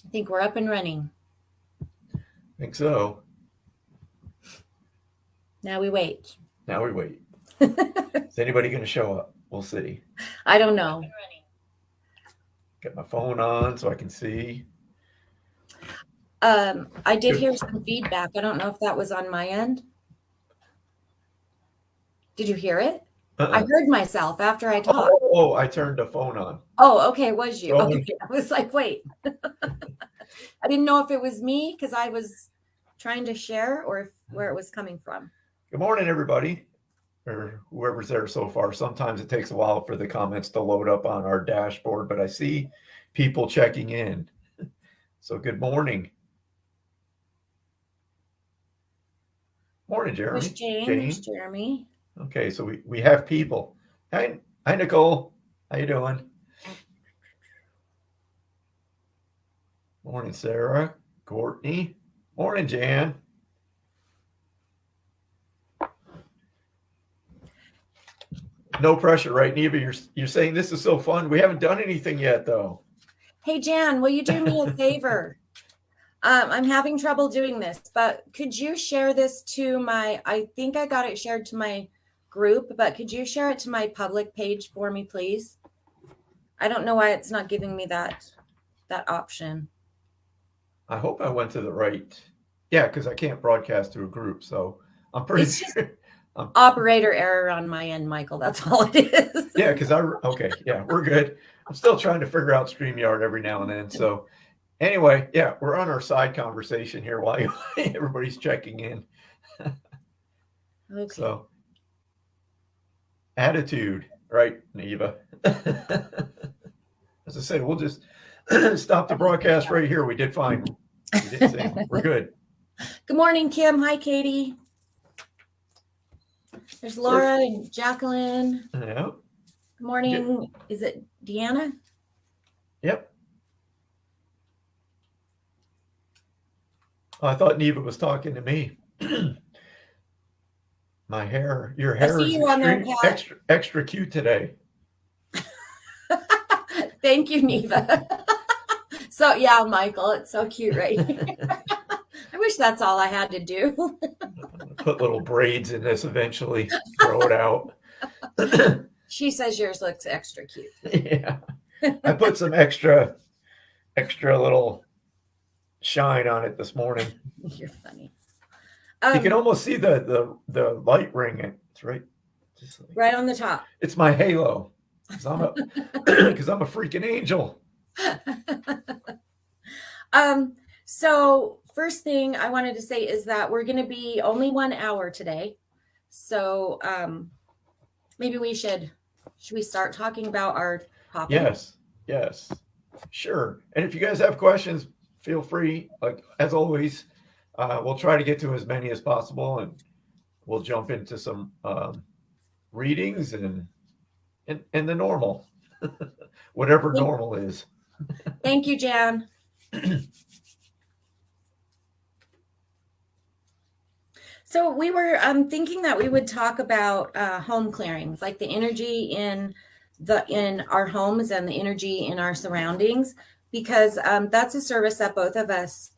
I think we're up and running. I think so. Now we wait. Now we wait. Is anybody going to show up? We'll see. I don't know. Get my phone on so I can see. I did hear some feedback. I don't know if that was on my end. Did you hear it? I heard myself after I talked. Oh, I turned the phone on. Oh, okay. Was you? Phone. Okay. I was like, wait. I didn't know if it was me because I was trying to share or where it was coming from. Good morning, everybody, or whoever's there so far. Sometimes it takes a while for the comments to load up on our dashboard, but I see people checking in. So good morning. Morning, Jeremy. There's Jane. There's Jeremy. Okay, so we have people. Hi, Nicole. How you doing? Morning, Sarah. Courtney. Morning, Jan. No pressure, right, Neva? You're saying this is so fun. We haven't done anything yet, though. Hey, Jan, will you do me a favor? I'm having trouble doing this, but could you share this to I think I got it shared to my group, but could you share it to my public page for me, please? I don't know why it's not giving me that option. I hope I went to the right. Yeah, because I can't broadcast to a group, so I'm pretty sure. Operator error on my end, Michael. That's all it is. Yeah, because okay, yeah, we're good. I'm still trying to figure out StreamYard every now and then. So anyway, yeah, we're on our side conversation here while everybody's checking in. Okay. So attitude, right, Neva? As I said, we'll just stop the broadcast right here. We did fine. We did sing. We're good. Good morning, Kim. Hi, Katie. There's Laura and Jacqueline. Yeah. Good morning. Is it Deanna? Yep. Oh, I thought Neva was talking to me. My hair, your hair is extra cute today. Thank you, Neva. So yeah, Michael, it's so cute, right? I wish that's all I had to do. Put little braids in this eventually. Throw it out. She says yours looks extra cute. Yeah. I put some extra little shine on it this morning. You're funny. You can almost see the light ring. It's right. Right on the top. It's my halo. Because I'm a freaking angel. So first thing I wanted to say is that we're going to be only 1 hour today. So maybe should we start talking about our topic? Yes, sure. And if you guys have questions, feel free. Like as always, we'll try to get to as many as possible, and we'll jump into some readings and the normal, whatever normal is. Thank you, Jan. So we were thinking that we would talk about home clearings, like the energy in our homes and the energy in our surroundings, because that's a service that both of us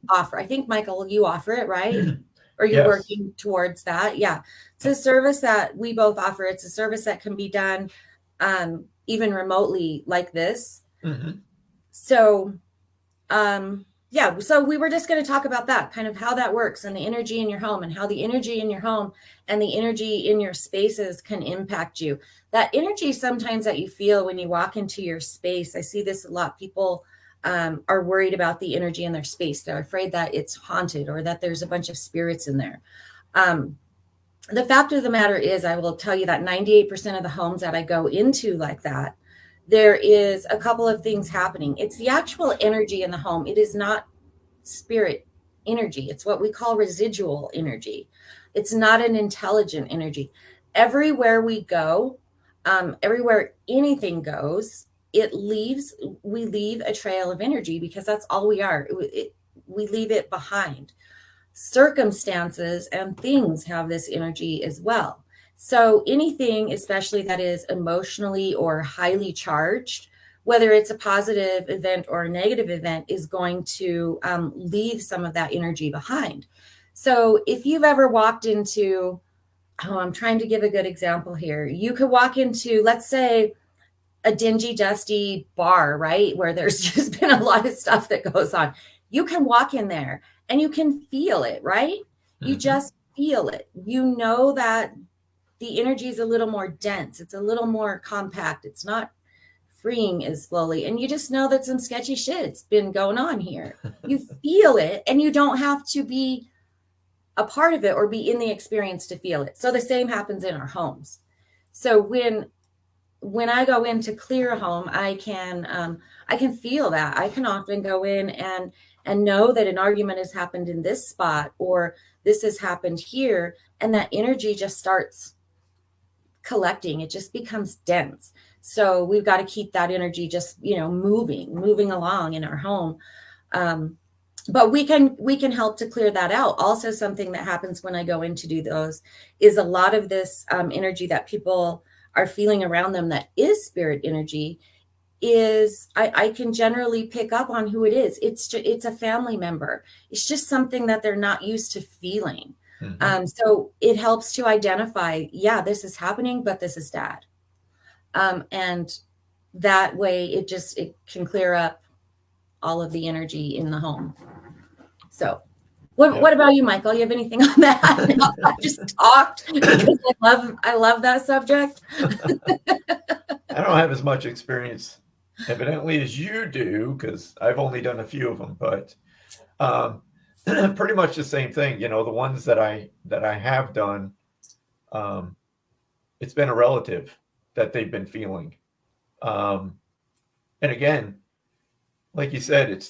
offer. I think, Michael, you offer it, right? Or you're working towards that? Yeah. It's a service that we both offer. It's a service that can be done even remotely like this. Mm-hmm. So, yeah, so we were just going to talk about that, kind of how that works and the energy in your home and how the energy in your home and the energy in your spaces can impact you. That energy sometimes that you feel when you walk into your space, I see this a lot. People are worried about the energy in their space. They're afraid that it's haunted or that there's a bunch of spirits in there. The fact of the matter is, I will tell you that 98% of the homes that I go into like that, there is a couple of things happening. It's the actual energy in the home. It is not spirit energy. It's what we call residual energy. It's not an intelligent energy. Everywhere we go, everywhere anything goes, we leave a trail of energy because that's all we are. We leave it behind. Circumstances and things have this energy as well. So anything, especially that is emotionally or highly charged, whether it's a positive event or a negative event, is going to leave some of that energy behind. So if you've ever walked into, I'm trying to give a good example here. You could walk into, let's say, a dingy, dusty bar, right? Where there's just been a lot of stuff that goes on. You can walk in there and you can feel it, right? You just feel it. You know that the energy is a little more dense. It's a little more compact. It's not freeing as slowly. And you just know that some sketchy shit's been going on here. You feel it, and you don't have to be a part of it or be in the experience to feel it. So the same happens in our homes. So when I go in to clear a home, I can feel that. I can often go in and know that an argument has happened in this spot, or this has happened here, and that energy just starts collecting. It just becomes dense. So we've got to keep that energy just, moving along in our home. But we can help to clear that out. Also, something that happens when I go in to do those is a lot of this energy that people are feeling around them that is spirit energy is I can generally pick up on who it is. It's a family member. It's just something that they're not used to feeling. So it helps to identify, this is happening, but this is dad. And that way it can clear up all of the energy in the home. So what about you, Michael? You have anything on that? I just talked because I love that subject. I don't have as much experience evidently as you do, because I've only done a few of them, but pretty much the same thing. The ones that I have done, it's been a relative that they've been feeling. And again, like you said,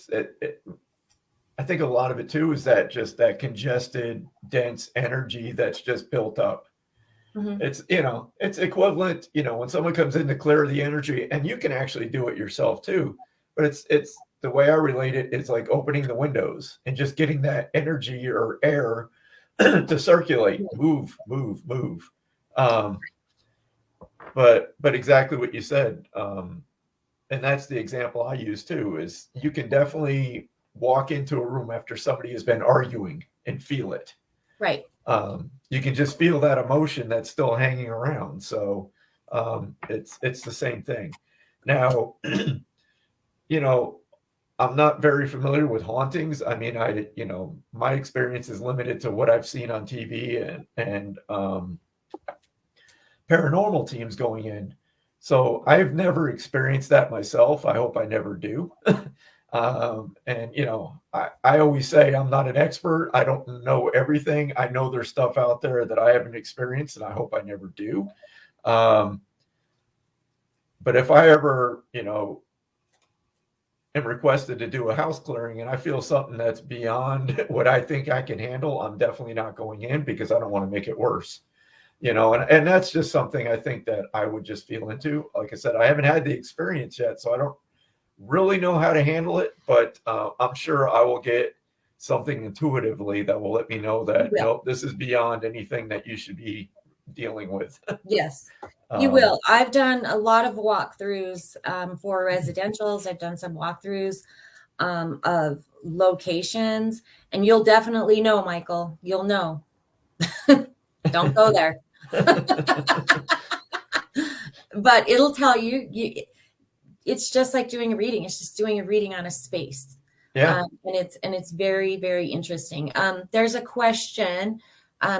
I think a lot of it too is that just that congested, dense energy that's just built up. It's, it's equivalent, when someone comes in to clear the energy, and you can actually do it yourself too. But it's the way I relate it, it's like opening the windows and just getting that energy or air to circulate, move. But exactly what you said. And that's the example I use too, is you can definitely walk into a room after somebody has been arguing and feel it. Right. You can just feel that emotion that's still hanging around. So it's the same thing. Now, I'm not very familiar with hauntings. I mean, my experience is limited to what I've seen on TV and paranormal teams going in. So I've never experienced that myself. I hope I never do. And I always say I'm not an expert. I don't know everything. I know there's stuff out there that I haven't experienced, and I hope I never do. But if I ever, am requested to do a house clearing and I feel something that's beyond what I think I can handle, I'm definitely not going in, because I don't want to make it worse. And that's just something I think that I would just feel into. Like I said, I haven't had the experience yet, so I don't really know how to handle it, but I'm sure I will get something intuitively that will let me know that nope, this is beyond anything that you should be dealing with. Yes, you will. I've done a lot of walkthroughs for residentials. I've done some walkthroughs of locations, and you'll definitely know, Michael. You'll know. Don't go there. But it'll tell you. It's just like doing a reading. It's just doing a reading on a space. Yeah. And it's very, very interesting. There's a question.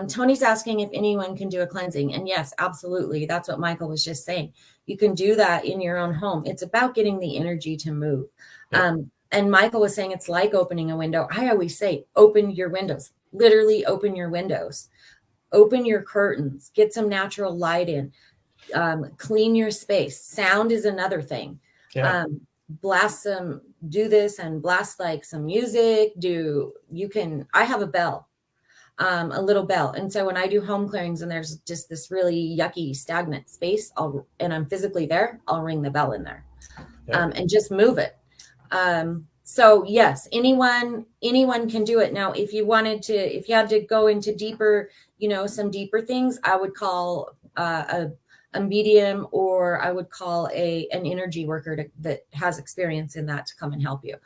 Tony's asking if anyone can do a cleansing. And yes, absolutely. That's what Michael was just saying. You can do that in your own home. It's about getting the energy to move. Yeah. And Michael was saying it's like opening a window. I always say, open your windows. Literally open your windows. Open your curtains. Get some natural light in. Clean your space. Sound is another thing. Yeah. Do this and blast like some music. I have a bell, a little bell. And so when I do home clearings and there's just this really yucky, stagnant space, and I'm physically there, I'll ring the bell in there, and just move it. So yes, anyone can do it. Now, if you had to go into deeper, some deeper things, I would call a a medium, or I would call an energy worker that has experience in that to come and help you.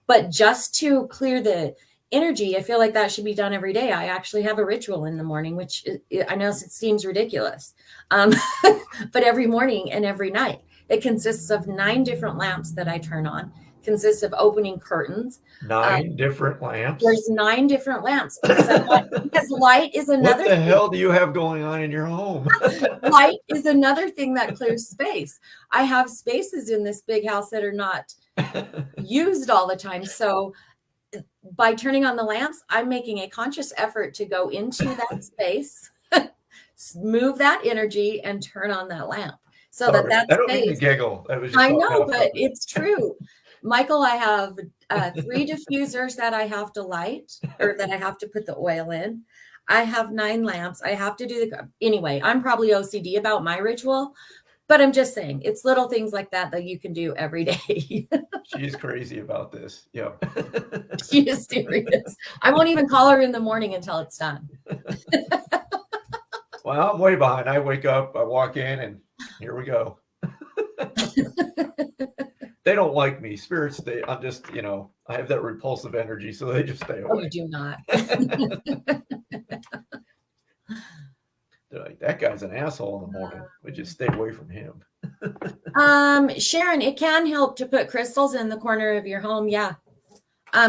But just to clear the energy, I feel like that should be done every day. I actually have a ritual in the morning, which I know it seems ridiculous, but every morning and every night. It consists of 9 different lamps that I turn on, consists of opening curtains. 9 different lamps? There's 9 different lamps because light is another What the hell do you have going on in your home? Light is another thing that clears space. I have spaces in this big house that are not used all the time. So by turning on the lamps, I'm making a conscious effort to go into that space, move that energy, and turn on that lamp. So Sorry, that I don't mean to space. giggle. That was just I know, but it's true. Michael, I have 3 diffusers that I have to light, or that I have to put the oil in. I have 9 lamps. I have to do anyway, I'm probably OCD about my ritual, but I'm just saying it's little things like that you can do every day. She's crazy about this. Yep. She is serious. I won't even call her in the morning until it's done. Well, I'm way behind. I wake up, I walk in, and here we go. They don't like me. Spirits, I'm just, I have that repulsive energy, so they just stay away. Oh, you do not. They're like, that guy's an asshole in the morning. We just stay away from him. Sharon, it can help to put crystals in the corner of your home. Yeah.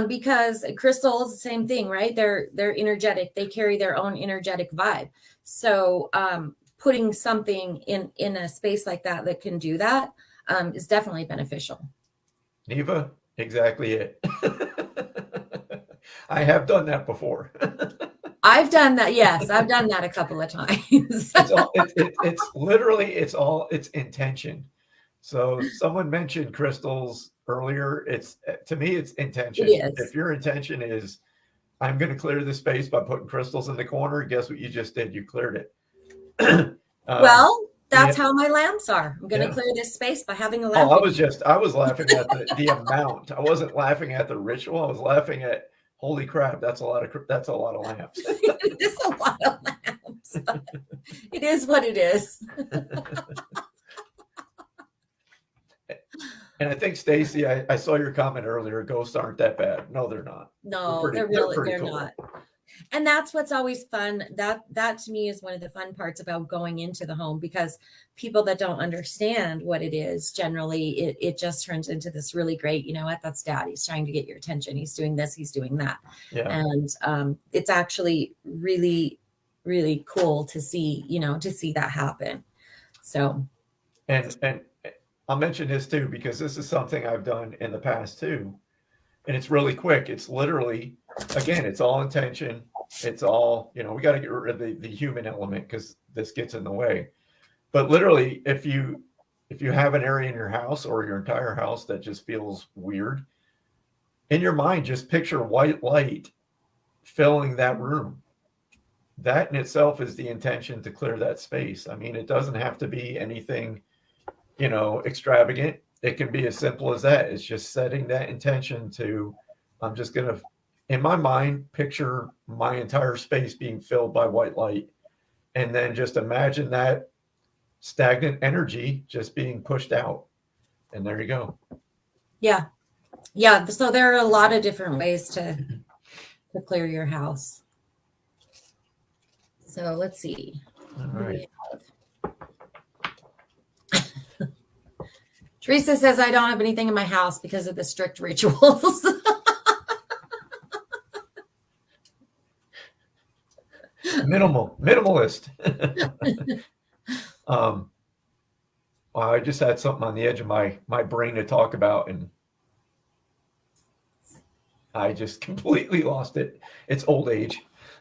Because crystals, same thing, right? They're energetic. They carry their own energetic vibe. So, putting something in a space like that can do that is definitely beneficial. Neva, exactly it. I have done that before. I've done that. Yes, I've done that a couple of times. It's literally, it's intention. So someone mentioned crystals earlier. To me, it's intention. It is. If your intention is, I'm going to clear the space by putting crystals in the corner, guess what you just did? You cleared it. Well, that's how my lamps are. I'm going to clear this space by having a lamp. Oh, I was laughing at the amount. I wasn't laughing at the ritual. I was laughing at, holy crap, that's a lot of lamps. It is a lot of lamps. It is what it is. And I think, Stacy, I saw your comment earlier. Ghosts aren't that bad. No, they're not. No, they're cool. Not. And that's what's always fun. That to me is one of the fun parts about going into the home, because people that don't understand what it is, generally it just turns into this really great, you know what, that's dad. He's trying to get your attention. He's doing this, he's doing that. Yeah. And it's actually really, really cool to see, to see that happen. So. And I'll mention this too, because this is something I've done in the past too. And it's really quick. It's literally, again, it's all intention. It's all, we got to get rid of the human element because this gets in the way. But literally, if you have an area in your house or your entire house that just feels weird, in your mind, just picture white light filling that room. That in itself is the intention to clear that space. I mean, it doesn't have to be anything, extravagant. It can be as simple as that. It's just setting that intention to, I'm just going to, in my mind, picture my entire space being filled by white light. And then just imagine that stagnant energy just being pushed out. And there you go. Yeah. Yeah. So there are a lot of different ways to clear your house. So let's see. All right. Teresa says, I don't have anything in my house because of the strict rituals. Minimalist. I just had something on the edge of my brain to talk about, and I just completely lost it. It's old age.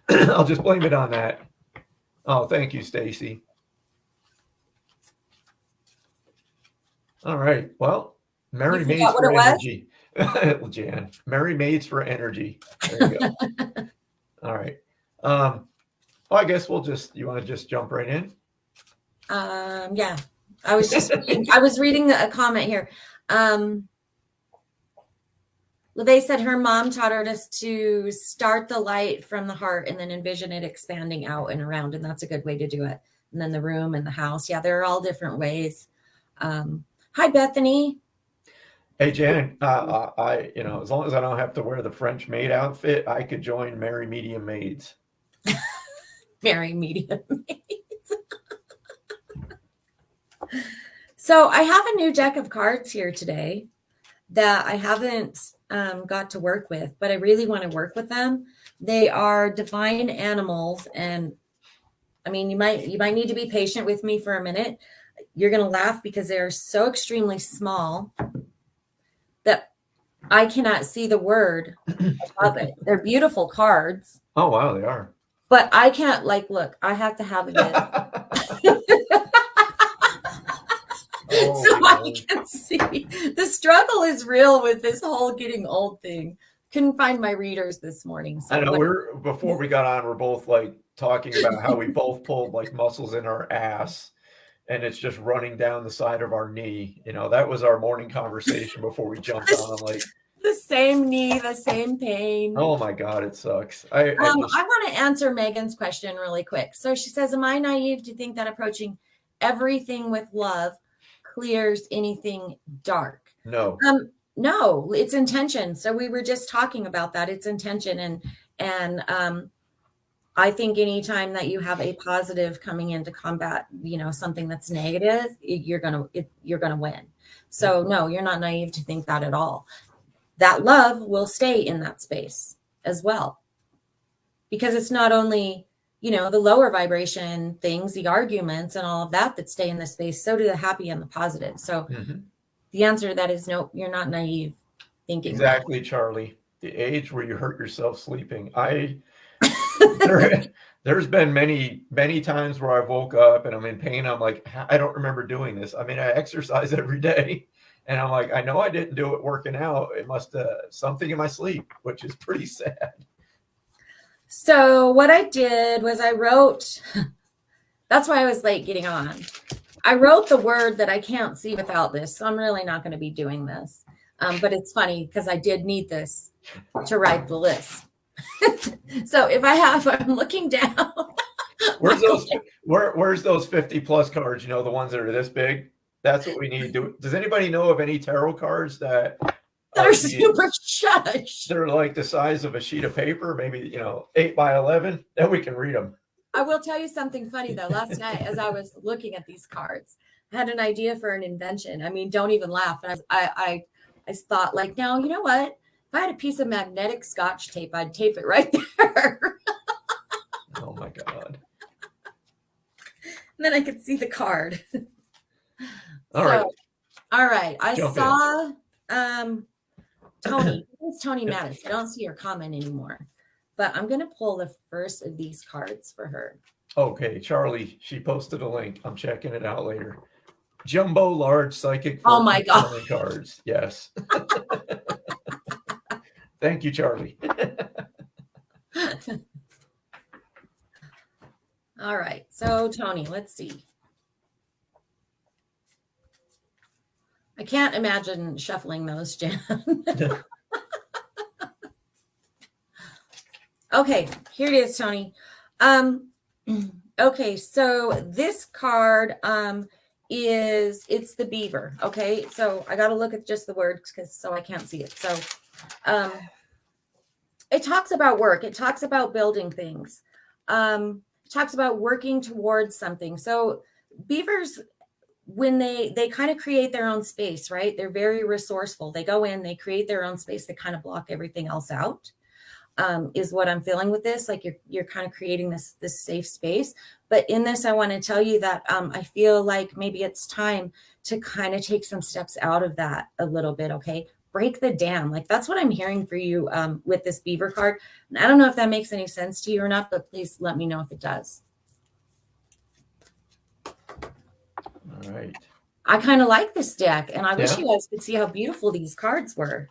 I'll just blame it on that. Oh, thank you, Stacy. All right. Well, Merry Maids for Energy. Jan, Merry Maids for Energy. There you go. All right. Well, I guess you want to just jump right in? Yeah. I was reading a comment here. They said her mom taught her to start the light from the heart and then envision it expanding out and around. And that's a good way to do it. and then the room and the house. Yeah, they're all different ways. Hi, Bethany. Hey, Jan, as long as I don't have to wear the French maid outfit, I could join Merry Medium Maids. Merry Medium Maids. So I have a new deck of cards here today that I haven't got to work with, but I really want to work with them. They are divine animals, and I mean, you might need to be patient with me for a minute. You're going to laugh because they're so extremely small that I cannot see the word above it. They're beautiful cards. Oh, wow, they are. But I can't look, I have to have it. So I can see. The struggle is real with this whole getting old thing. Couldn't find my readers this morning. So I know before we got on, we're both like talking about how we both pulled like muscles in our ass and it's just running down the side of our knee. That was our morning conversation before we jumped on. I'm like, the same knee, the same pain. Oh my God, it sucks. I want to answer Megan's question really quick. So she says, am I naive to think that approaching everything with love clears anything dark? No. No, it's intention. So we were just talking about that. It's intention. And I think anytime that you have a positive coming into combat, something that's negative, you're going to win. So no, you're not naive to think that at all. That love will stay in that space as well. Because it's not only, the lower vibration things, the arguments and all of that stay in the space. So do the happy and the positive. So the answer to that is no, you're not naive thinking. Exactly, that. Charlie. The age where you hurt yourself sleeping. There's been many, many times where I woke up and I'm in pain. I'm like, I don't remember doing this. I mean, I exercise every day. And I'm like, I know I didn't do it working out. It must have something in my sleep, which is pretty sad. So what I did was I wrote, that's why I was late getting on. I wrote the word that I can't see without this. So I'm really not going to be doing this. But it's funny because I did need this to write the list. So I'm looking down. Where's those 50 plus cards? The ones that are this big? That's what we need. Does anybody know of any tarot cards that are super shush? They're like the size of a sheet of paper, maybe 8 by 11. Then we can read them. I will tell you something funny though. Last night, as I was looking at these cards, I had an idea for an invention. I mean, don't even laugh. And I thought, now, you know what? If I had a piece of magnetic Scotch tape, I'd tape it right there. Oh my God! And then I could see the card. All right. I saw Tony. It's Tony Mattis. I don't see her comment anymore. But I'm going to pull the first of these cards for her. Okay, Charlie, she posted a link. I'm checking it out later. Jumbo large psychic. Oh my God. Cards. Yes. Thank you, Charlie. All right. So, Tony, let's see. I can't imagine shuffling those, Jan. Okay, here it is, Tony. Okay, so this card it's the beaver. Okay, so I got to look at just the words so I can't see it. So it talks about work. It talks about building things. It talks about working towards something. So beavers, when they kind of create their own space, right? They're very resourceful. They go in, they create their own space. They kind of block everything else out. Is what I'm feeling with this. Like you're kind of creating this safe space. But in this, I want to tell you that I feel like maybe it's time to kind of take some steps out of that a little bit. Okay. Break the dam. Like that's what I'm hearing for you with this beaver card. And I don't know if that makes any sense to you or not, but please let me know if it does. All right. I kind of like this deck, and I wish you guys could see how beautiful these cards were.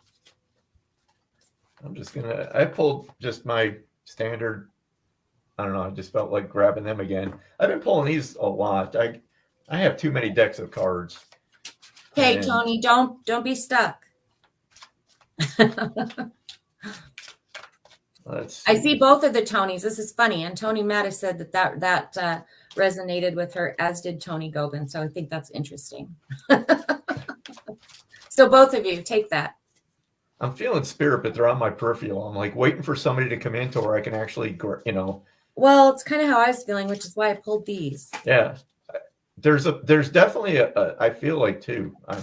I pulled just my standard, I don't know, I just felt like grabbing them again. I've been pulling these a lot. I have too many decks of cards. Okay, Tony, don't be stuck. Let's see. I see both of the Tonys. This is funny. And Tony Mattis said that resonated with her, as did Tony Gobin. So I think that's interesting. So both of you take that. I'm feeling spirit, but they're on my peripheral. I'm like waiting for somebody to come in to where I can actually, Well, it's kind of how I was feeling, which is why I pulled these. Yeah. There's definitely I feel like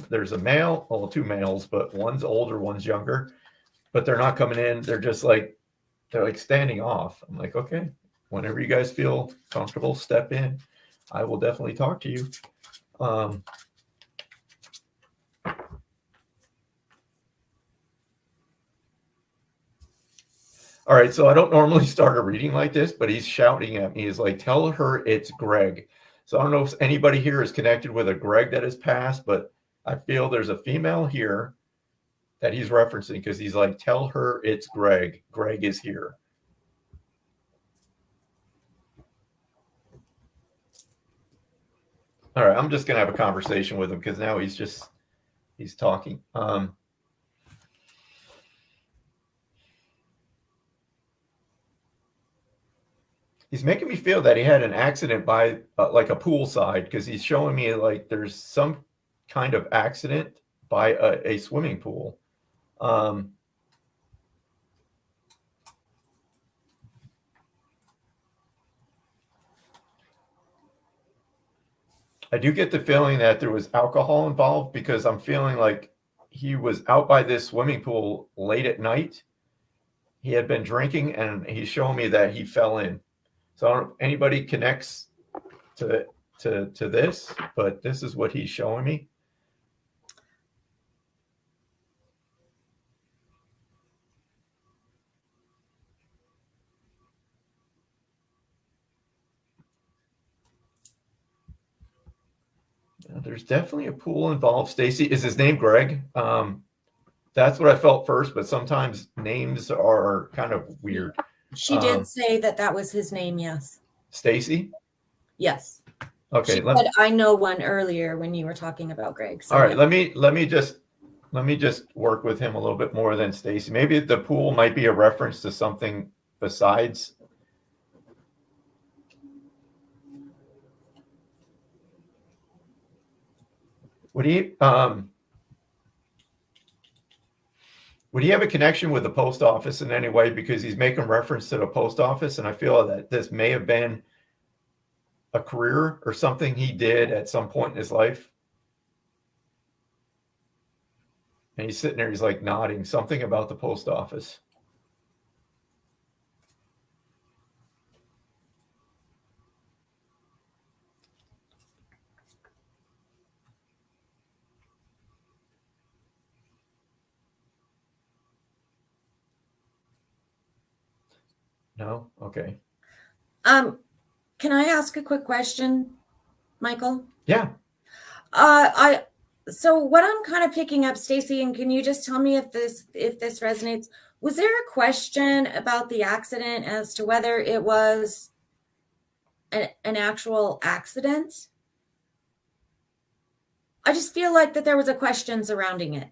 there's a male, well, two males, but one's older, one's younger, but they're not coming in. They're just like, they're like standing off. I'm like, okay, whenever you guys feel comfortable, step in. I will definitely talk to you. All right, so I don't normally start a reading like this, but he's shouting at me. He's like, tell her it's Greg. So I don't know if anybody here is connected with a Greg that has passed, but I feel there's a female here that he's referencing because he's like, tell her it's Greg. Greg is here. All right, I'm just going to have a conversation with him because now he's talking. He's making me feel that he had an accident by like a poolside because he's showing me like there's some kind of accident by a swimming pool. I do get the feeling that there was alcohol involved because I'm feeling like he was out by this swimming pool late at night. He had been drinking and he's showing me that he fell in. So I don't know if anybody connects to this, but this is what he's showing me. There's definitely a pool involved. Stacy, is his name Greg? That's what I felt first, but sometimes names are kind of weird. She did say that was his name. Yes. Stacy? Yes. Okay. She said, I know one earlier when you were talking about Greg. So all right. Yeah. Let me just work with him a little bit more than Stacy. Maybe the pool might be a reference to something besides. Would he have a connection with the post office in any way? Because he's making reference to the post office, and I feel that this may have been a career or something he did at some point in his life. And he's sitting there, he's like nodding, something about the post office. No? Okay. Can I ask a quick question, Michael? Yeah. So what I'm kind of picking up, Stacy, and can you just tell me if this resonates? Was there a question about the accident as to whether it was an actual accident? I just feel like that there was a question surrounding it.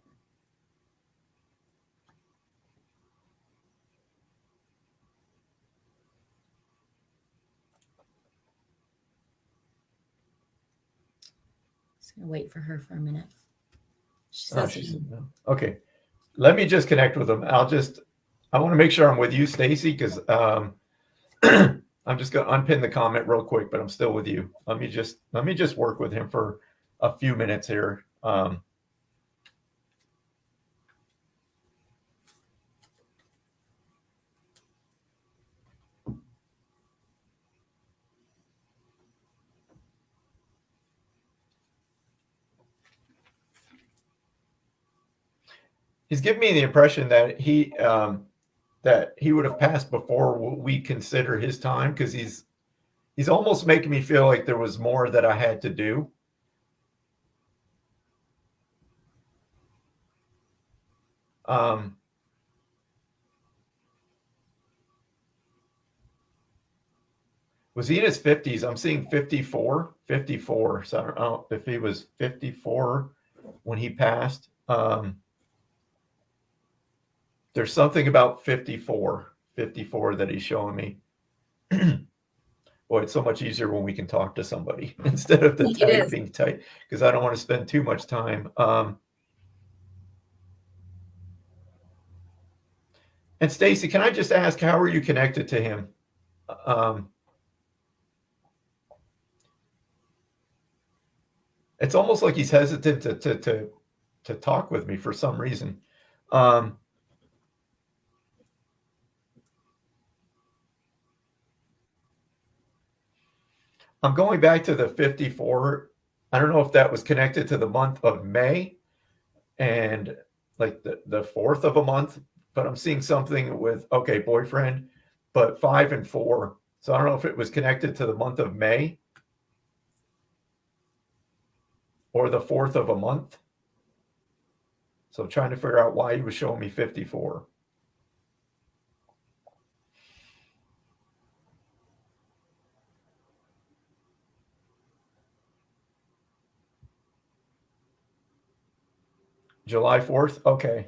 Just gonna wait for her for a minute. She says no. Okay. Let me just connect with him. I want to make sure I'm with you, Stacy, because I'm just going to unpin the comment real quick, but I'm still with you. Let me just work with him for a few minutes here. He's giving me the impression that he would have passed before we consider his time, because he's almost making me feel like there was more that I had to do. Was he in his 50s? I'm seeing 54. So I don't know if he was 54 when he passed. There's something about 54 that he's showing me. Boy, it's so much easier when we can talk to somebody instead of the It is. typing type, because I don't want to spend too much time. And Stacy, can I just ask, how are you connected to him? It's almost like he's hesitant to talk with me for some reason. I'm going back to the 54. I don't know if that was connected to the month of May and like the 4th of a month, but I'm seeing something with, okay, boyfriend, but 5 and 4. So I don't know if it was connected to the month of May or the 4th of a month. So I'm trying to figure out why he was showing me 54. July 4th. Okay.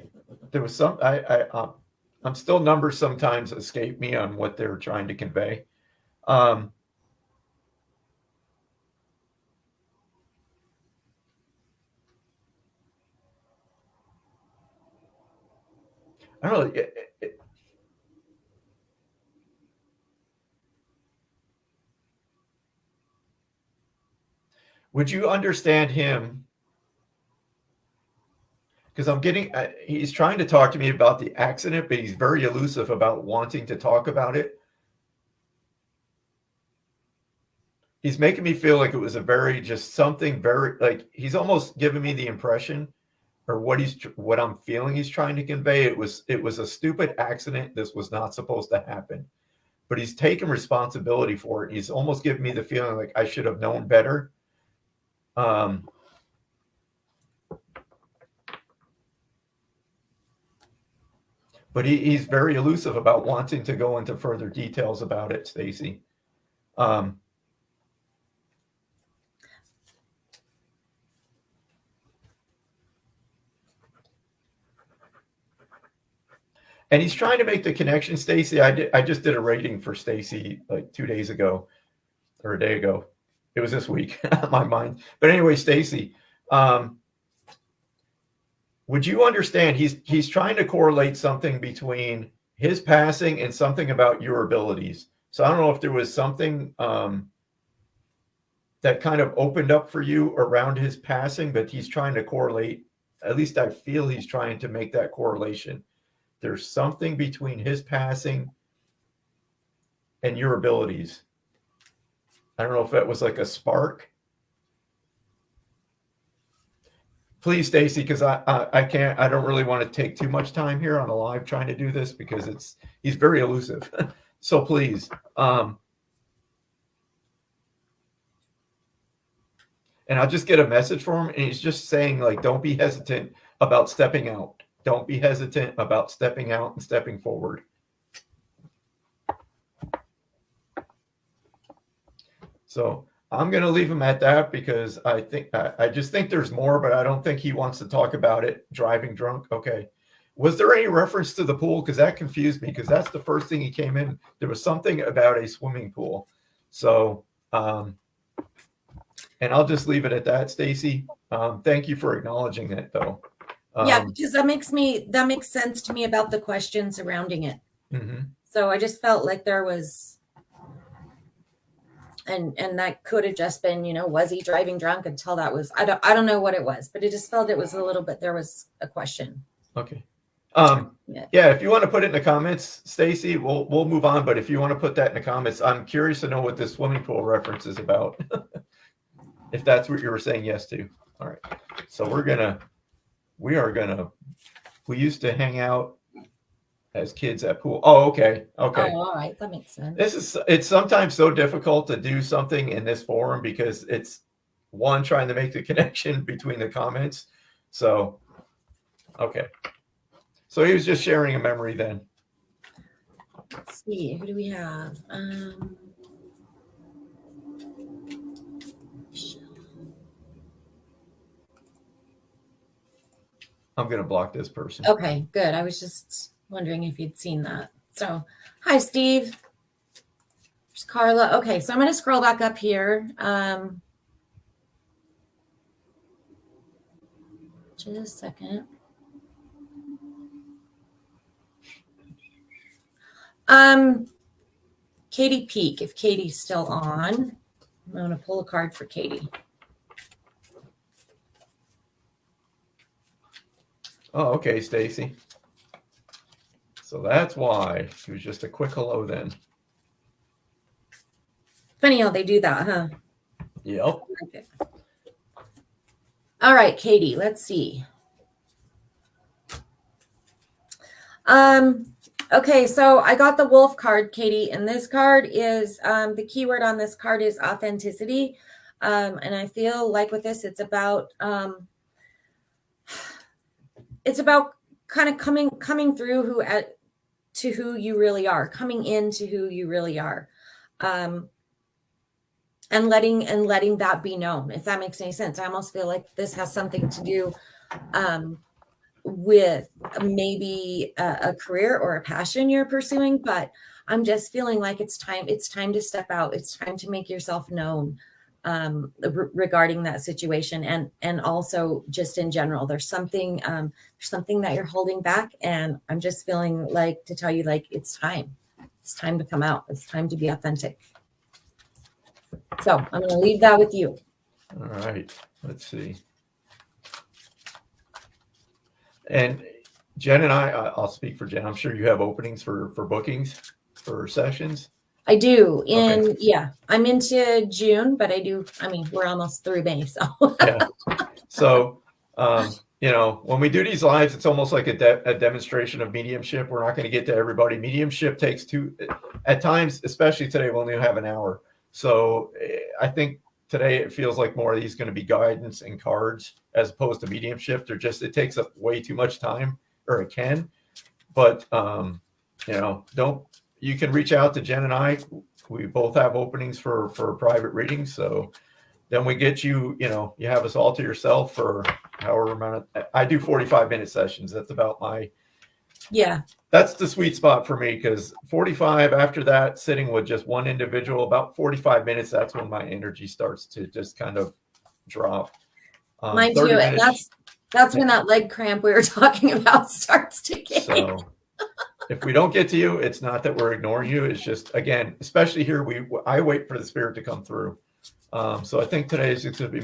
There was some, I'm still, numbers sometimes escape me on what they're trying to convey. I don't know. Would you understand him? Because I'm getting, he's trying to talk to me about the accident, but he's very elusive about wanting to talk about it. He's making me feel like it was a very, just something very, like he's almost giving me the impression, or what I'm feeling he's trying to convey. It was a stupid accident. This was not supposed to happen, but he's taken responsibility for it. He's almost giving me the feeling like I should have known better. But he's very elusive about wanting to go into further details about it, Stacy. And he's trying to make the connection, Stacy. I just did a rating for Stacy like 2 days ago or a day ago. It was this week on my mind. But anyway, Stacy, would you understand he's trying to correlate something between his passing and something about your abilities. So I don't know if there was something that kind of opened up for you around his passing, but he's trying to correlate. At least I feel he's trying to make that correlation. There's something between his passing and your abilities. I don't know if that was like a spark. Please, Stacy, because I can't. I don't really want to take too much time here on a live trying to do this because he's very elusive. So please. And I'll just get a message for him, and he's just saying, like, don't be hesitant about stepping out. Don't be hesitant about stepping out and stepping forward. So I'm going to leave him at that because I just think there's more, but I don't think he wants to talk about it. Driving drunk. Okay. Was there any reference to the pool? Because that confused me, because that's the first thing he came in. There was something about a swimming pool. So, and I'll just leave it at that, Stacy. Thank you for acknowledging it, though. Yeah, because that makes sense to me about the question surrounding it. Mm-hmm. So I just felt like there was, and that could have just been, was he driving drunk until that was, I don't know what it was, but it just felt it was a little bit, there was a question. Okay. Yeah, if you want to put it in the comments, Stacy, we'll move on. But if you want to put that in the comments, I'm curious to know what this swimming pool reference is about. If that's what you were saying yes to. All right. So we used to hang out as kids at pool. Oh, okay. Okay. Oh, all right. That makes sense. It's sometimes so difficult to do something in this forum because it's one, trying to make the connection between the comments. So, okay. So he was just sharing a memory then. Let's see. Who do we have? I'm going to block this person. Okay, good. I was just wondering if you'd seen that. So, hi, Steve. Carla. Okay, so I'm going to scroll back up here. Just a second. Katie Peak, if Katie's still on, I'm going to pull a card for Katie. Oh, okay, Stacy. So that's why it was just a quick hello then. Funny how they do that, huh? Yep. Okay. All right, Katie, let's see. Okay, so I got the wolf card, Katie, and this card is the keyword on this card is authenticity. And I feel like with this, it's about kind of coming through to who you really are, coming into who you really are. And letting that be known, if that makes any sense. I almost feel like this has something to do with maybe a career or a passion you're pursuing, but I'm just feeling like it's time to step out. It's time to make yourself known regarding that situation, and also just in general. There's something that you're holding back, and I'm just feeling like to tell you, like, it's time to come out. It's time to be authentic. So I'm going to leave that with you. All right. Let's see. And Jen and I'll speak for Jen. I'm sure you have openings for bookings for sessions. I do. Yeah, I'm into June, but we're almost through May. So, yeah. So, when we do these lives, it's almost like a demonstration of mediumship. We're not going to get to everybody. Mediumship takes at times, especially today, we'll only have an hour. So I think today it feels like more of these going to be guidance and cards as opposed to mediumship. It takes up way too much time, or it can. But you can reach out to Jen and I. We both have openings for private readings. So then we get you have us all to yourself for however amount of, I do 45-minute sessions. That's about that's the sweet spot for me, because 45, after that, sitting with just one individual, about 45 minutes, that's when my energy starts to just kind of drop. Mine too. And that's when that leg cramp we were talking about starts to kick. So if we don't get to you, it's not that we're ignoring you. It's just, again, especially here, I wait for the spirit to come through. So I think today is going to be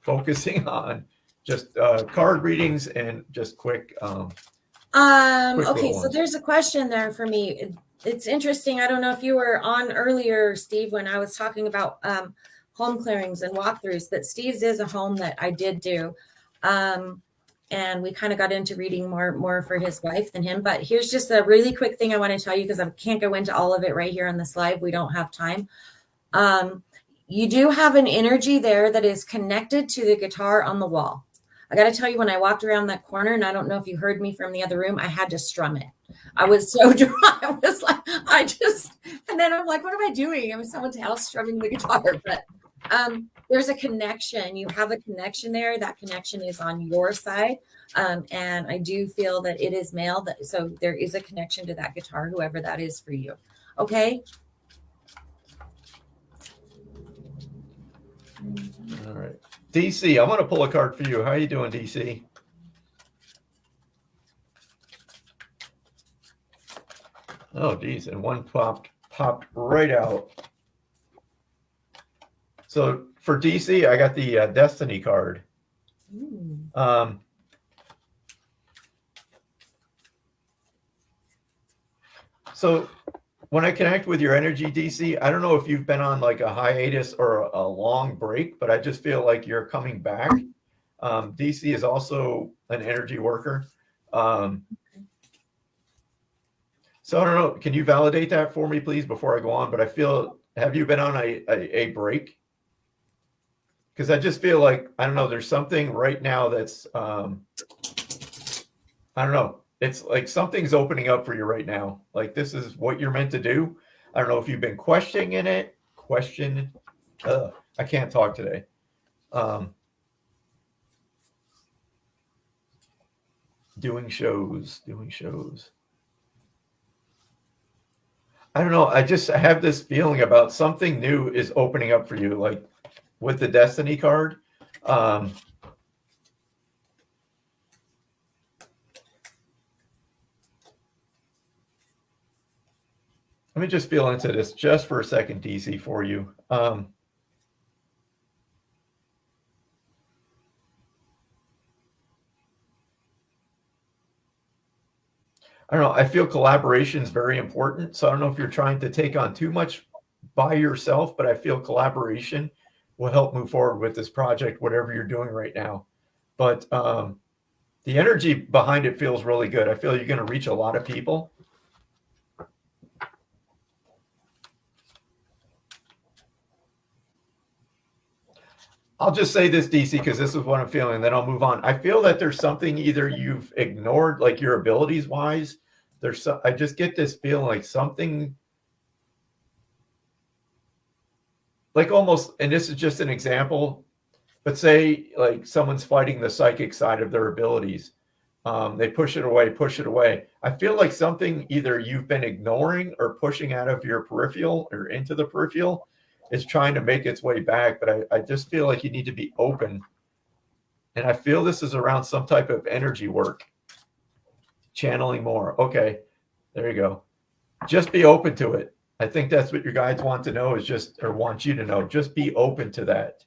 focusing on just card readings and just quick. Okay, so there's a question there for me. It's interesting. I don't know if you were on earlier, Steve, when I was talking about home clearings and walkthroughs, but Steve's is a home that I did do. And we kind of got into reading more for his wife than him. But here's just a really quick thing I want to tell you, because I can't go into all of it right here on this live. We don't have time. You do have an energy there that is connected to the guitar on the wall. I got to tell you, when I walked around that corner, and I don't know if you heard me from the other room, I had to strum it. I was so dry. I was like, and then I'm like, what am I doing? I'm in someone's house strumming the guitar. But there's a connection. You have a connection there. That connection is on your side. And I do feel that it is male. So there is a connection to that guitar, whoever that is for you. Okay. All right. DC, I'm going to pull a card for you. How are you doing, DC? Oh, geez. And one popped right out. So for DC, I got the Destiny card. So when I connect with your energy, DC, I don't know if you've been on like a hiatus or a long break, but I just feel like you're coming back. DC is also an energy worker. So I don't know. Can you validate that for me, please, before I go on? But I feel, have you been on a break? Because I just feel like, I don't know, there's something right now that's, I don't know. It's like something's opening up for you right now. Like this is what you're meant to do. I don't know if you've been questioning it. I can't talk today. Doing shows. I don't know. I have this feeling about something new is opening up for you, like with the Destiny card. Um, let me just feel into this just for a second, DC, for you. I don't know. I feel collaboration is very important. So I don't know if you're trying to take on too much by yourself, but I feel collaboration will help move forward with this project, whatever you're doing right now. But the energy behind it feels really good. I feel you're going to reach a lot of people. I'll just say this, DC, because this is what I'm feeling, then I'll move on. I feel that there's something either you've ignored, like your abilities wise. I just get this feeling like something, like almost, and this is just an example, but say like someone's fighting the psychic side of their abilities. They push it away, push it away. I feel like something either you've been ignoring or pushing out of your peripheral or into the peripheral is trying to make its way back. But I just feel like you need to be open. And I feel this is around some type of energy work, channeling more. Okay, there you go. Just be open to it. I think that's what your guides want to know, is just, or want you to know, just be open to that.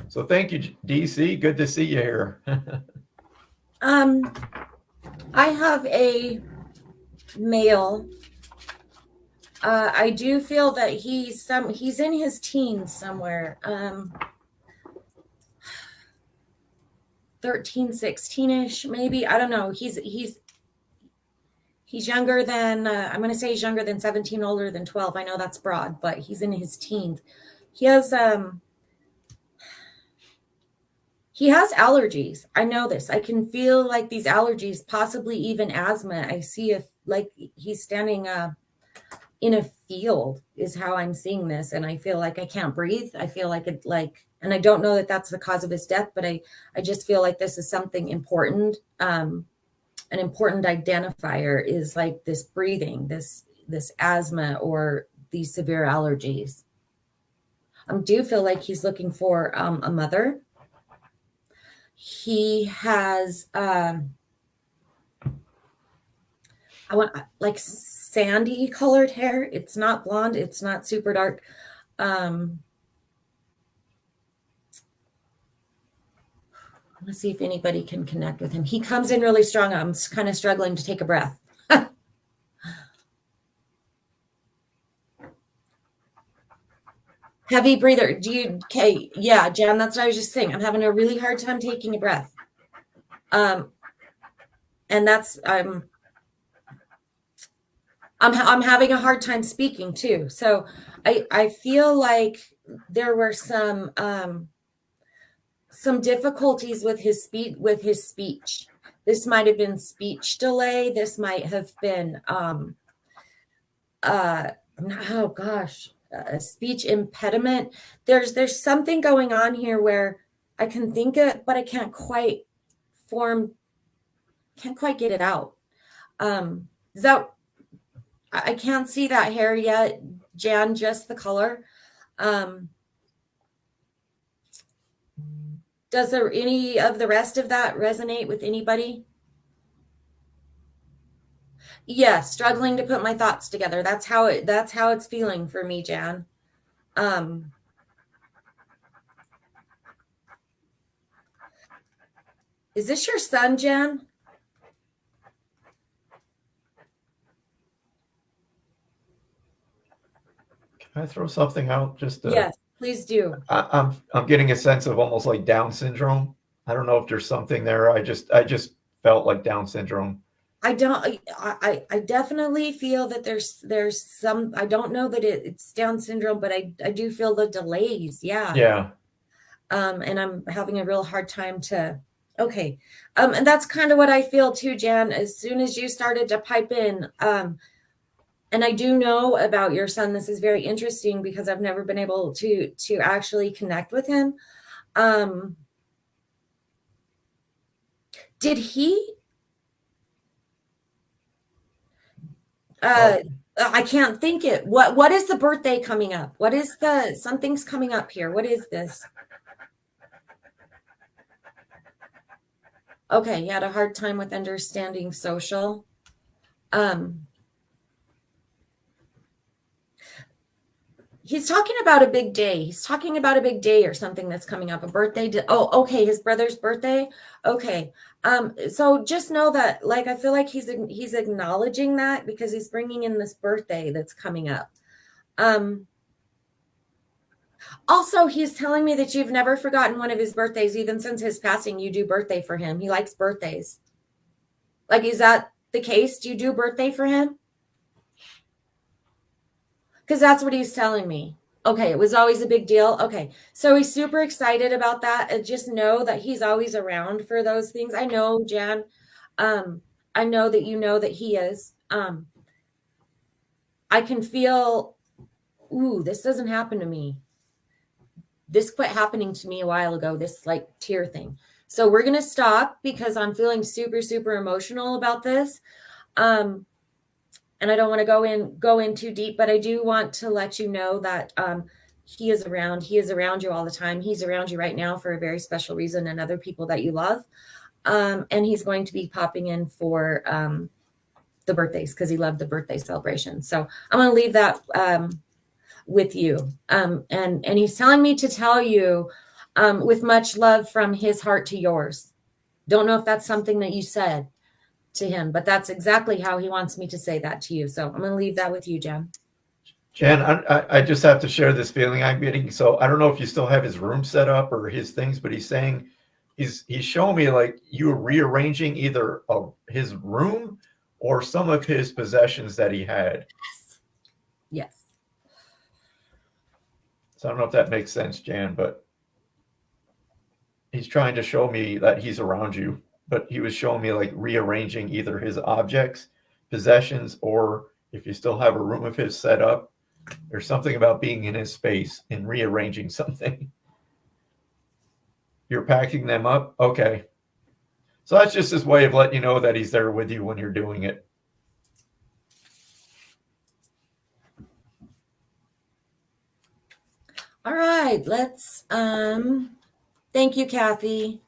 So thank you, DC. Good to see you here. I have a male. I do feel that he's in his teens somewhere. 13, 16-ish, maybe. I don't know. He's younger than, I'm going to say he's younger than 17, older than 12. I know that's broad, but he's in his teens. He has allergies. I know this. I can feel like these allergies, possibly even asthma. I see like he's standing in a field is how I'm seeing this. And I feel like I can't breathe. I feel like and I don't know that that's the cause of his death, but I just feel like this is something important. An important identifier is like this breathing, this asthma, or these severe allergies. I do feel like he's looking for a mother. He has I want like sandy colored hair. It's not blonde. It's not super dark. Let's see if anybody can connect with him. He comes in really strong. I'm kind of struggling to take a breath. Heavy breather. Okay. Yeah, Jan, that's what I was just saying. I'm having a really hard time taking a breath. And that's, I'm having a hard time speaking too. So I feel like there were some difficulties with his speech. This might have been speech delay. This might have been a speech impediment. There's something going on here where I can think it, but I can't quite get it out. I can't see that hair yet, Jan, just the color. Does any of the rest of that resonate with anybody? Yes, struggling to put my thoughts together. That's how it's feeling for me, Jan. Is this your son, Jan? Can I throw something out? Yes, please do. I'm getting a sense of almost like Down syndrome. I don't know if there's something there. I just felt like Down syndrome. I definitely feel that there's some, I don't know that it's Down syndrome, but I do feel the delays. Yeah. Yeah. And I'm having a real hard time to, okay. And that's kind of what I feel too, Jan, as soon as you started to pipe in, and I do know about your son. This is very interesting because I've never been able to actually connect with him. Did he I can't think it. What is the birthday coming up? What is something's coming up here? What is this? Okay, you had a hard time with understanding social. He's talking about a big day. He's talking about a big day or something that's coming up, a birthday. Okay, his brother's birthday. Okay. So just know that, like, I feel like he's acknowledging that because he's bringing in this birthday that's coming up. Also, he's telling me that you've never forgotten one of his birthdays, even since his passing. You do birthday for him. He likes birthdays. Like, is that the case? Do you do birthday for him? Because that's what he's telling me. Okay, it was always a big deal. Okay, so he's super excited about that. And just know that he's always around for those things. I know, Jan. I know that you know that he is. I can feel, ooh, this doesn't happen to me. This quit happening to me a while ago, this like tear thing. So we're going to stop because I'm feeling super, super emotional about this. And I don't want to go in too deep, but I do want to let you know that he is around. He is around you all the time. He's around you right now for a very special reason, and other people that you love. And he's going to be popping in for the birthdays because he loved the birthday celebration. So I'm going to leave that with you. And he's telling me to tell you with much love from his heart to yours. Don't know if that's something that you said to him, but that's exactly how he wants me to say that to you. So I'm going to leave that with you, Jen. Jen, I just have to share this feeling I'm getting. So I don't know if you still have his room set up or his things, but he's saying he's showing me like you were rearranging either his room or some of his possessions that he had. Yes. So I don't know if that makes sense, Jan, but he's trying to show me that he's around you. But he was showing me like rearranging either his objects, possessions, or if you still have a room of his set up, there's something about being in his space and rearranging something. You're packing them up? Okay. So that's just his way of letting you know that he's there with you when you're doing it. All right, let's, thank you, Kathy.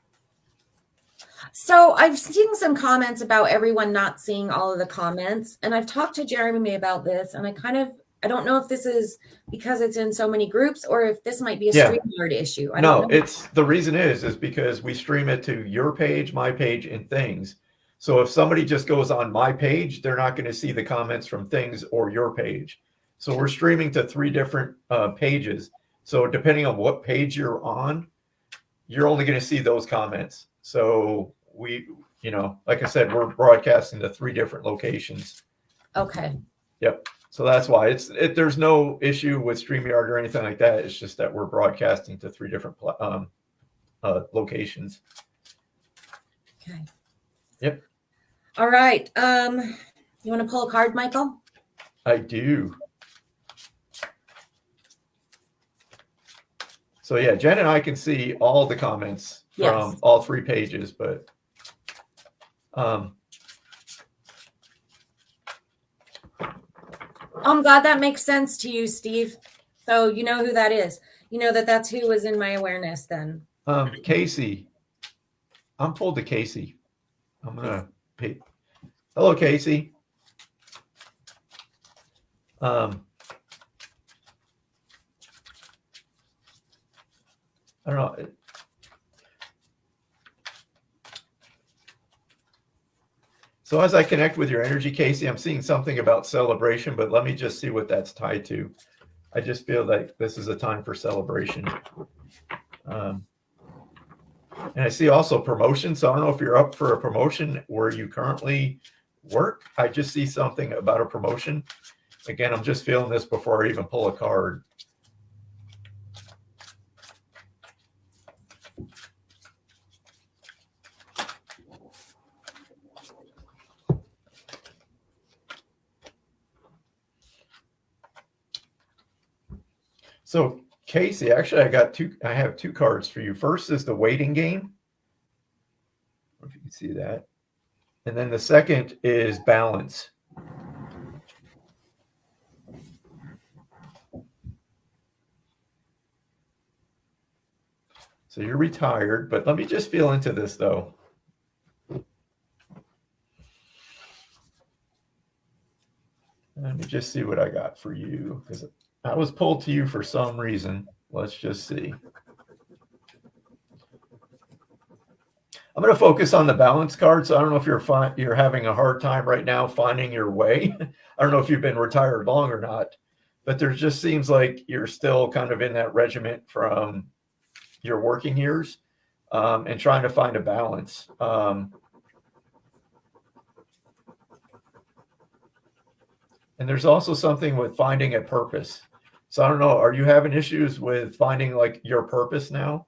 So I've seen some comments about everyone not seeing all of the comments, and I've talked to Jeremy about this, and I don't know if this is because it's in so many groups or if this might be a StreamYard issue. I don't know. It's the reason is because we stream it to your page, my page, and things. So if somebody just goes on my page, they're not going to see the comments from things or your page. So we're streaming to 3 different pages. So depending on what page you're on, you're only going to see those comments. So we, like I said, we're broadcasting to 3 different locations. Okay. Yep. So that's why there's no issue with StreamYard or anything like that. It's just that we're broadcasting to 3 different locations. Okay. Yep. All right. You want to pull a card, Michael? I do. So yeah, Jen and I can see all the comments from all 3 pages, but I'm glad that makes sense to you, Steve. So you know who that is. You know that's who was in my awareness then. Casey. I'm pulled to Casey. I'm gonna pay. Hello, Casey. I don't know. So as I connect with your energy, Casey, I'm seeing something about celebration, but let me just see what that's tied to. I just feel like this is a time for celebration. And I see also promotion. So I don't know if you're up for a promotion where you currently work. I just see something about a promotion. Again, I'm just feeling this before I even pull a card. So Casey, actually, I have 2 cards for you. First is the waiting game. I don't know if you can see that. And then the second is balance. So you're retired, but let me just feel into this though. Let me just see what I got for you, because I was pulled to you for some reason. Let's just see. I'm going to focus on the balance card. So I don't know if you're having a hard time right now finding your way. I don't know if you've been retired long or not, but there just seems like you're still kind of in that regiment from your working years, and trying to find a balance. And there's also something with finding a purpose. So I don't know, are you having issues with finding like your purpose now?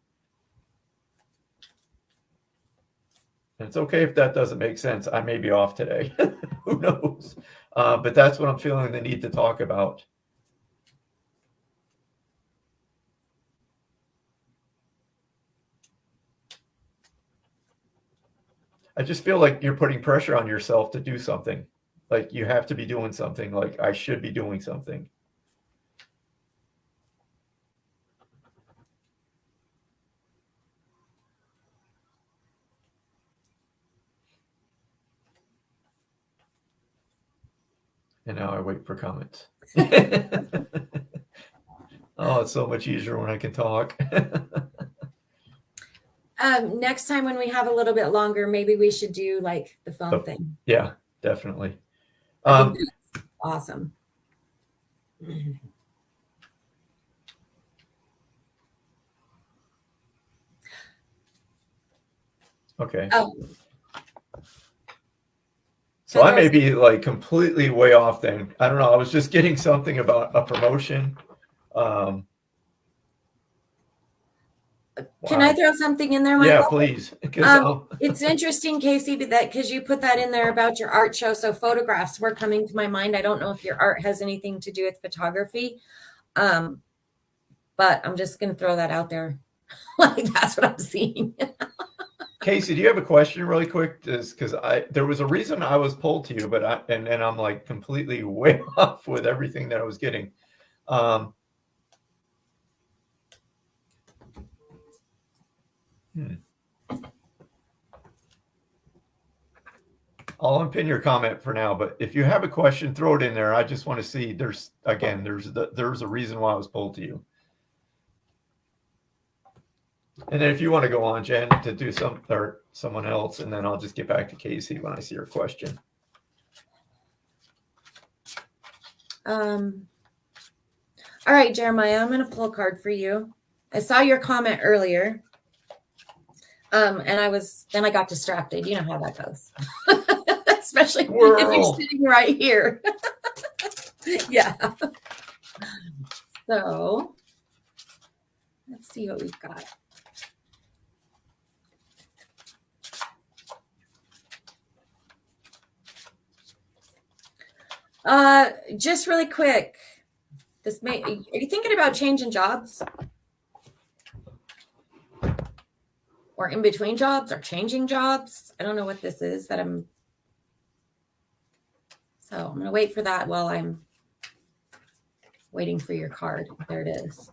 And it's okay if that doesn't make sense. I may be off today. Who knows? But that's what I'm feeling the need to talk about. I just feel like you're putting pressure on yourself to do something. Like you have to be doing something. Like I should be doing something. And now I wait for comments. Oh, it's so much easier when I can talk. Next time when we have a little bit longer, maybe we should do like the phone thing. Yeah, definitely. I think that's awesome. Okay. Oh. So I may be like completely way off then. I don't know. I was just getting something about a promotion. Can I throw something in there, Michael? Yeah, please. It's interesting, Casey, that because you put that in there about your art show. So photographs were coming to my mind. I don't know if your art has anything to do with photography, but I'm just going to throw that out there. Like that's what I'm seeing. Casey, do you have a question really quick? Because there was a reason I was pulled to you, but I'm like completely way off with everything that I was getting. I'll unpin your comment for now, but if you have a question, throw it in there. I just want to see. There's a reason why I was pulled to you. And then if you want to go on, Jen, to do someone else, and then I'll just get back to Casey when I see your question. All right, Jeremiah, I'm going to pull a card for you. I saw your comment earlier. And then I got distracted. You know how that goes. Especially if you're sitting right here. Yeah. So let's see what we've got. Just really quick. Are you thinking about changing jobs? Or in between jobs or changing jobs? I don't know what this is that I'm. So I'm going to wait for that while I'm waiting for your card. There it is.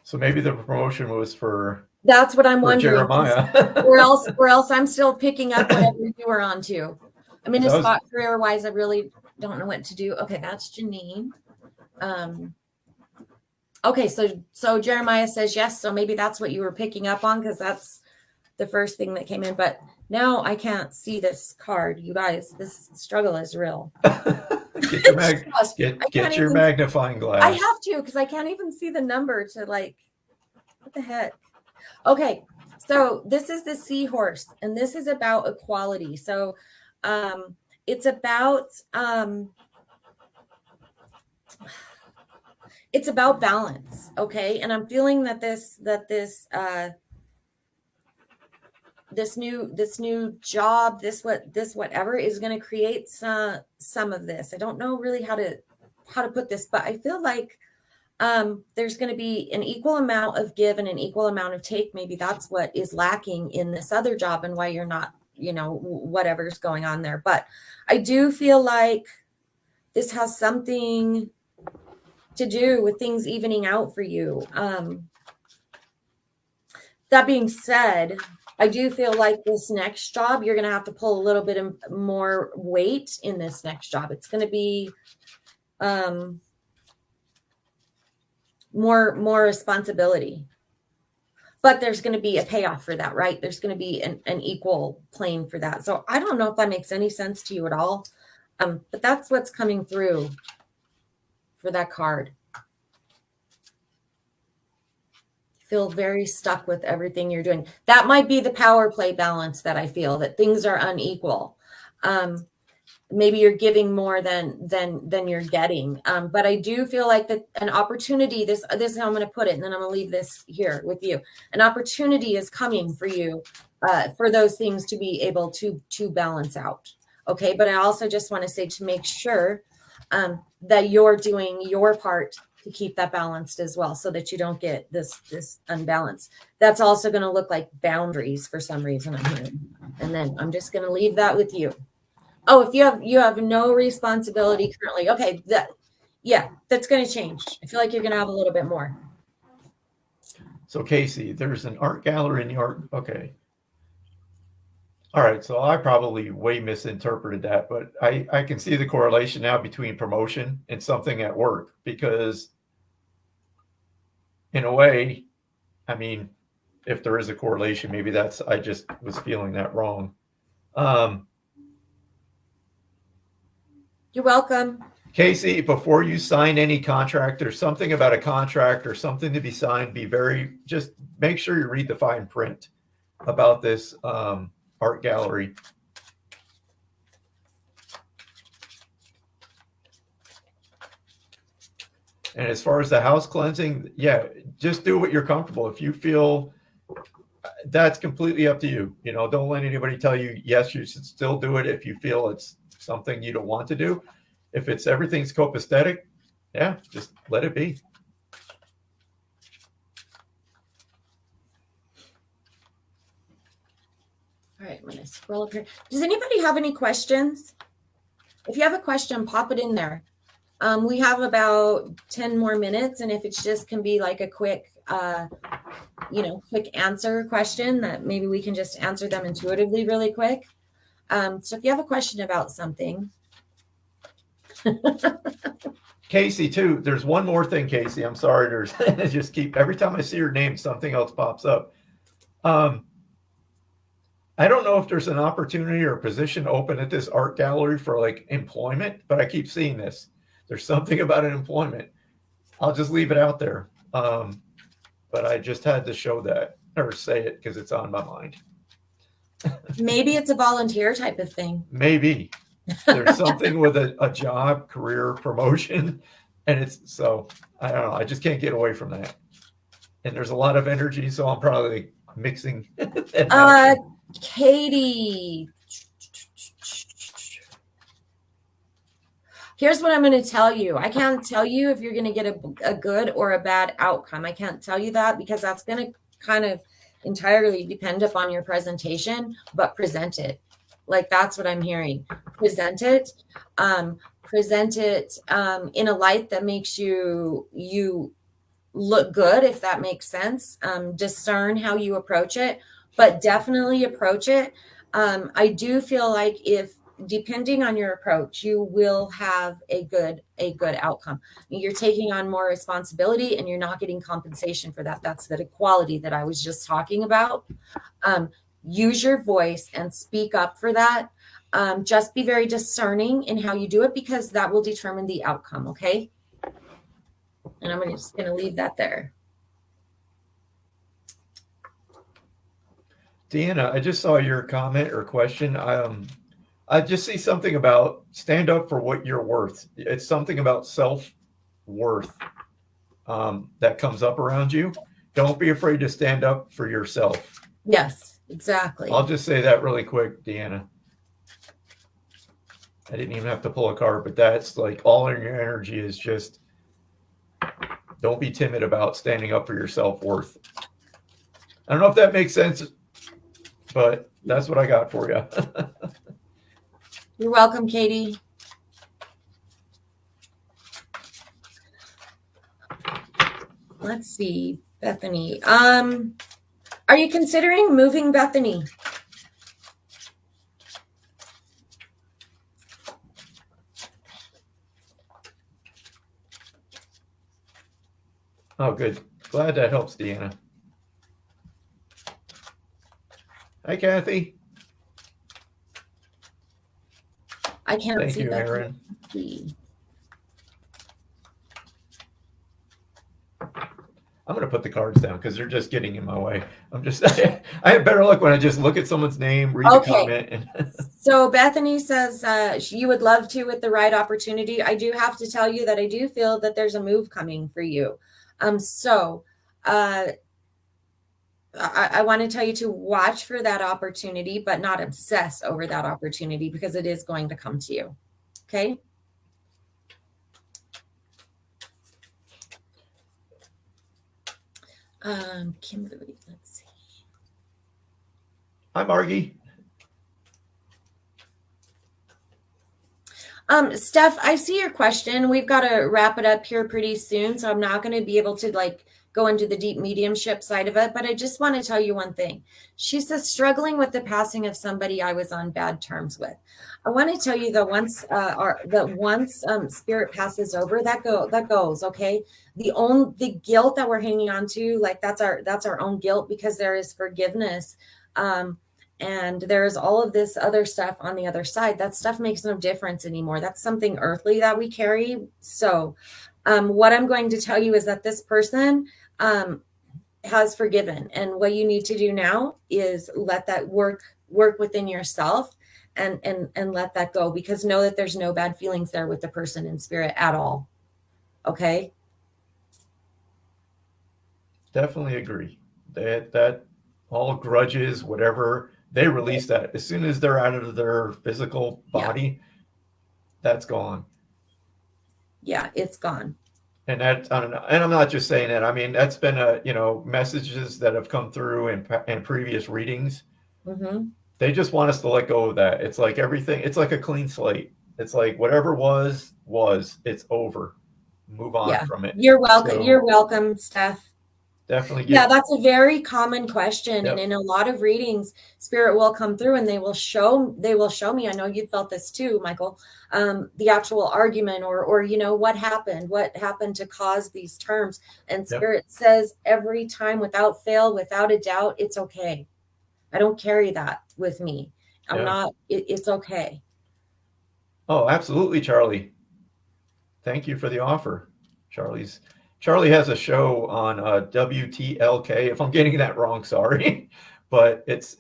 So maybe the promotion was for. That's what I'm wondering. Jeremiah. or else I'm still picking up whatever you were on to. I'm in a spot career-wise. I really don't know what to do. Okay, that's Janine. Okay, so Jeremiah says yes. So maybe that's what you were picking up on because that's the first thing that came in. But now I can't see this card. You guys, this struggle is real. Get your magnifying glass. I have to because I can't even see the number to like, what the heck? Okay, so this is the seahorse, and this is about equality. So it's about balance, okay? And I'm feeling that this new job, this whatever is going to create some of this. I don't know really how to put this, but I feel like there's going to be an equal amount of give and an equal amount of take. Maybe that's what is lacking in this other job and why you're not, whatever's going on there. But I do feel like this has something to do with things evening out for you. That being said, I do feel like this next job, you're going to have to pull a little bit more weight in this next job. It's going to be more responsibility, but there's going to be a payoff for that, right? There's going to be an equal plane for that. So I don't know if that makes any sense to you at all. But that's what's coming through for that card. Feel very stuck with everything you're doing. That might be the power play balance that I feel, that things are unequal. Maybe you're giving more than you're getting. But I do feel like that an opportunity, this is how I'm going to put it, and then I'm going to leave this here with you. An opportunity is coming for you for those things to be able to balance out. Okay. But I also just want to say to make sure that you're doing your part to keep that balanced as well, so that you don't get this unbalance. That's also going to look like boundaries for some reason I'm hearing. And then I'm just going to leave that with you. Oh, if you have no responsibility currently, okay, that's going to change. I feel like you're going to have a little bit more. So Casey, there's an art gallery in the art. Okay. All right. So I probably way misinterpreted that, but I can see the correlation now between promotion and something at work, because in a way, I mean, if there is a correlation, maybe I just was feeling that wrong. You're welcome. Casey, before you sign any contract or something about a contract or something to be signed, just make sure you read the fine print about this art gallery. And as far as the house cleansing, yeah, just do what you're comfortable. If you feel, that's completely up to you. Don't let anybody tell you, yes, you should still do it if you feel it's something you don't want to do. If it's everything's copacetic, yeah, just let it be. All right, I'm going to scroll up here. Does anybody have any questions? If you have a question, pop it in there. We have about 10 more minutes, and if it's just can be like a quick, quick answer question that maybe we can just answer them intuitively really quick. So if you have a question about something. Casey, too, there's one more thing, Casey. I'm sorry. Every time I see your name, something else pops up. I don't know if there's an opportunity or a position open at this art gallery for like employment, but I keep seeing this. There's something about an employment. I'll just leave it out there. But I just had to show that or say it because it's on my mind. Maybe it's a volunteer type of thing. Maybe there's something with a job, career, promotion. And so I don't know. I just can't get away from that. And there's a lot of energy. So I'm probably mixing. Katie. Here's what I'm going to tell you. I can't tell you if you're going to get a good or a bad outcome. I can't tell you that because that's going to kind of entirely depend upon your presentation, but present it. Like that's what I'm hearing. Present it in a light that makes you look good, if that makes sense. Discern how you approach it, but definitely approach it. I do feel like depending on your approach, you will have a good outcome. You're taking on more responsibility and you're not getting compensation for that. That's the equality that I was just talking about. Use your voice and speak up for that. Just be very discerning in how you do it because that will determine the outcome. Okay. And I'm just going to leave that there. Deanna, I just saw your comment or question. I just see something about stand up for what you're worth. It's something about self-worth that comes up around you. Don't be afraid to stand up for yourself. Yes, exactly. I'll just say that really quick, Deanna. I didn't even have to pull a card, but that's like all in your energy is just don't be timid about standing up for your self-worth. I don't know if that makes sense, but that's what I got for you. You're welcome, Katie. Let's see, Bethany. Are you considering moving, Bethany? Oh, good. Glad that helps, Deanna. Hi, Kathy. I can't Thank see you, Bethany. Aaron. I'm going to put the cards down because they're just getting in my way. I have better luck when I just look at someone's name, read the comment. And So Bethany says you would love to with the right opportunity. I do have to tell you that I do feel that there's a move coming for you. I want to tell you to watch for that opportunity, but not obsess over that opportunity because it is going to come to you. Okay. Kimberly, let's see. Hi, Margie. Steph, I see your question. We've got to wrap it up here pretty soon, so I'm not going to be able to go into the deep mediumship side of it, but I just want to tell you one thing. She says, struggling with the passing of somebody I was on bad terms with. I want to tell you that once spirit passes over, that goes, okay? The guilt that we're hanging on to, that's our own guilt, because there is forgiveness. And there's all of this other stuff on the other side. That stuff makes no difference anymore. That's something earthly that we carry. So what I'm going to tell you is that this person has forgiven. And what you need to do now is let that work within yourself and let that go, because know that there's no bad feelings there with the person in spirit at all. Okay? Definitely agree. That all grudges, whatever, they release that. As soon as they're out of their physical body, that's gone. Yeah, it's gone. And I'm not just saying that. I mean, that's been messages that have come through in previous readings. Mm-hmm. They just want us to let go of that. It's like everything. It's like a clean slate. It's like whatever was. It's over. Move on from it. You're welcome. So, you're welcome, Steph. Definitely. Yeah, that's a very common question. Yep. And in a lot of readings, spirit will come through and they will show me, I know you felt this too, Michael, the actual argument or what happened to cause these terms. And spirit says every time, without fail, without a doubt, it's okay. I don't carry that with me. It's okay. Oh, absolutely, Charlie. Thank you for the offer. Charlie has a show on WTLK. If I'm getting that wrong, sorry, but it's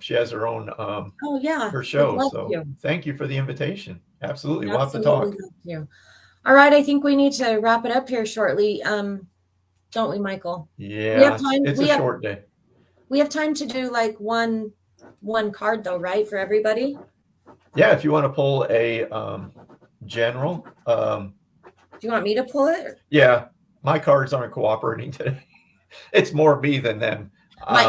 she has her own her show. So thank you for the invitation. Absolutely, we'll have to talk. All right, I think we need to wrap it up here shortly, don't we, Michael? Yeah, we have time. It's a short day. We have time to do like one card though, right, for everybody? Yeah, if you want to pull a general. Do you want me to pull it? Yeah, my cards aren't cooperating today. It's more me than them. My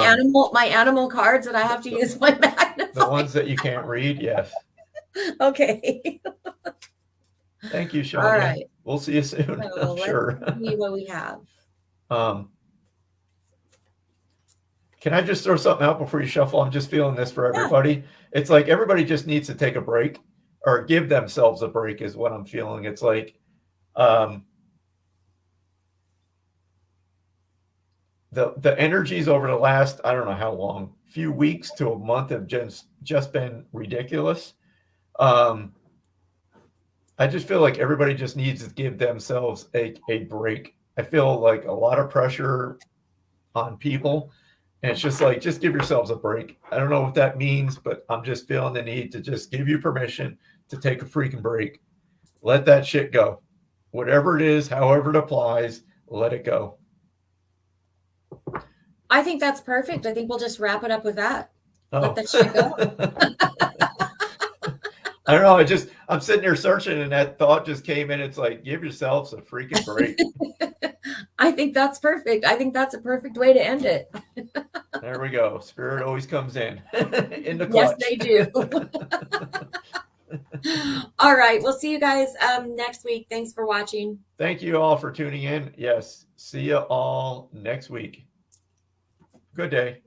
animal cards that I have to use my magnifier. The ones that you can't read, yes. Okay. Thank you, Sean. All right. We'll see you soon. So sure. Let's see what we have. Can I just throw something out before you shuffle? I'm just feeling this for everybody. Yeah. It's like everybody just needs to take a break or give themselves a break is what I'm feeling. It's like the energies over the last, I don't know how long, few weeks to a month have just been ridiculous. I just feel like everybody just needs to give themselves a break. I feel like a lot of pressure on people. And it's just like, just give yourselves a break. I don't know what that means, but I'm just feeling the need to just give you permission to take a freaking break. Let that shit go. Whatever it is, however it applies, let it go. I think that's perfect. I think we'll just wrap it up with that. Let that shit go. I don't know. I'm sitting here searching and that thought just came in. It's like, give yourselves a freaking break. I think that's perfect. I think that's a perfect way to end it. There we go. Spirit always comes in the clutch. Yes, they do. All right. We'll see you guys next week. Thanks for watching. Thank you all for tuning in. Yes. See you all next week. Good day.